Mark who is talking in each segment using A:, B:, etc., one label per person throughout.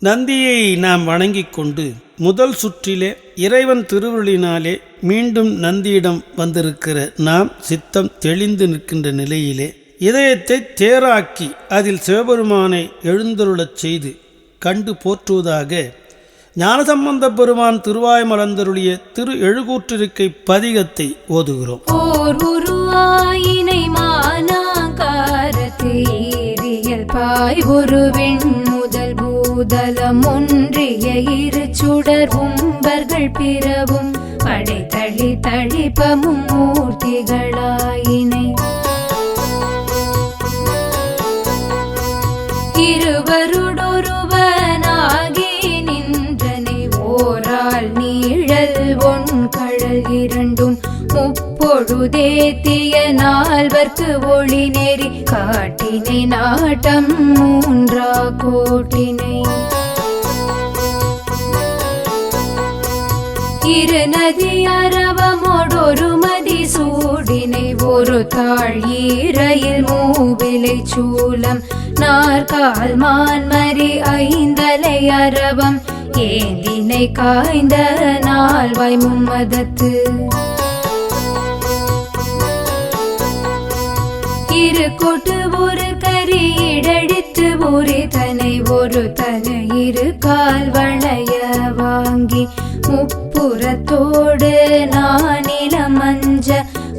A: நந்தியை நாம் வணங்கிக் கொண்டு முதல் சுற்றிலே இறைவன் திருவருளினாலே மீண்டும் நந்தியிடம் வந்திருக்கிற நாம் சித்தம் தெளிந்து நிற்கின்ற நிலையிலே இதயத்தை தேராக்கி அதில் சிவபெருமானை எழுந்தருளச் செய்து கண்டு போற்றுவதாக ஞானசம்பந்த பெருமான் திருவாய் மலர்ந்தருளிய திரு எழுகூற்றிருக்கை பதிகத்தை ஓதுகிறோம்.
B: ஓர் உருவாயினை மானாங்காரத்தேரியல் பாய் ஒரு வெண் முதல் பூதலம் ஒன்றிய இரு சுடர் உம்பர்கள் பிறவும் படைத்தளி தளிப்பமும் மூர்த்திகளாயினை இருவருடொருவனாகி நின்றனை ஓரால் நீழல் ஒன்கழல் இரண்டும் முப்பொழுதேத்திய நால்வர்க்கு ஒளி நெறி காட்டினை நாட்டம் மூன்றா கோட்டினை இரு நதி அரவமோடொரு மதி சூடினை ஒரு தாழ் ஈரையில் மூவிலை சூலம் நாற்கால் மான்மரி ஐந்தலை அரவம் ஏந்தினை காய்ந்த நால்வாய் மும்மதத்து இரு கொட்டு ஒரு கரியிடடித்து ஒரு தனை ஒரு தலை இரு கால் வளைய வாங்கி முப்புறத்தோடு நானில மஞ்ச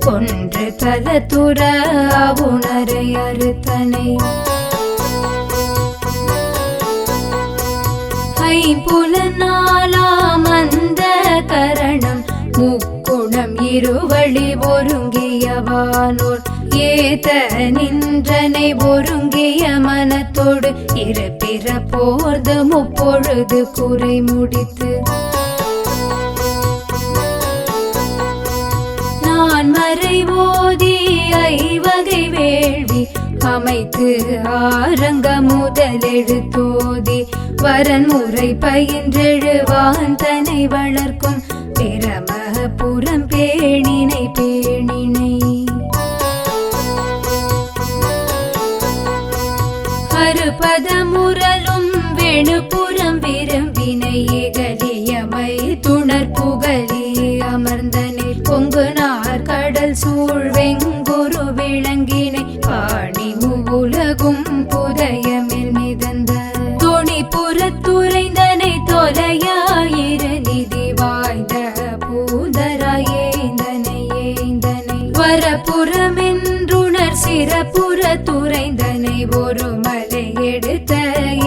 B: கொன்று தலத்துற உணரை அறுத்தனை ஐம்புலனாலாம் அந்த கரணம் முக்குணம் இருவழி ஒருங்கியவானோர் ஏத்த நின்றனை ஒருங்கிய மனத்தோடு இருப்பிற போர்து முப்பொழுது குறை முடித்து நான் மறை ஓதி ஐவகை வேள்வி அமைத்து ஆரங்க முதலெழுத்தோதி வரன் முறை பயின்றெழுவான் தனை வளர்க்கும் பிரம புறம் பேணினை பேணினை அறுபதமுரலும் வெணுபுறம் விரும்பினை இகலியமை துணர் புகழி அமர்ந்தனை பொங்கு நார் கடல் சூழ் வெங்குரு விளங்கினை பாணி உலகும் புதயமில் மிதந்த துணி புறத்துறைந்தனை தொலையாயிரு நிதி வாய்ந்த பூதராயேந்தனை ஏந்தனை வரப்புறமென்றுணர் சிறப்புற துறைந்தனை ஒரு மலை எடுத்த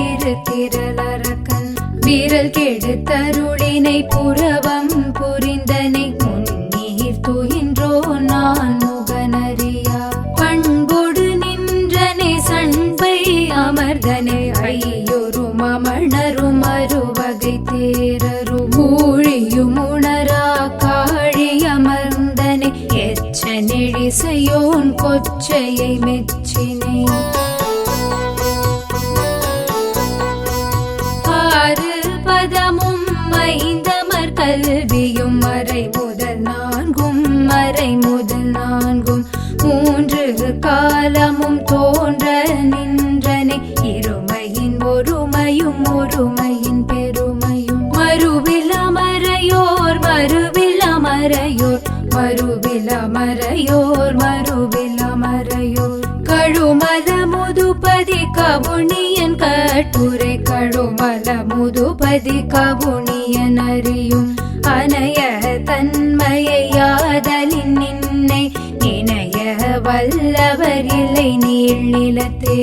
B: இரு திரளரக்கன் விரல் கெடுத்தருளினை புறவம் புரிந்தனை முன்னீர் துயின்றோ நான் முகனறியா பண்பொடு நின்றனை சண்பை அமர்தனை ஐயொரு மமணரும் அருவகை தேரரும் ஊழியும் உணரா காழி அமர்ந்தனை எச்ச நெழிசையோன் கொச்சையை மெச்சினை ஆறு பதமும் ஐந்தமர் கல்வியும் மறை முதல் நான்கும் மூன்று காலமும் தோன்ற நின்றனை இருமையின் ஒருமையும் ஒருமையின் பெருமையும் மறுவிலமறையோர் கழுமல முதுபதி கவுனியன் கட்டுரை கழுமல முதுபதி கவுனியன் அறியும் அனைய தன்மையாதலின் நின்னை நினைய வல்லவர் இல்லை நீள் நிலத்தே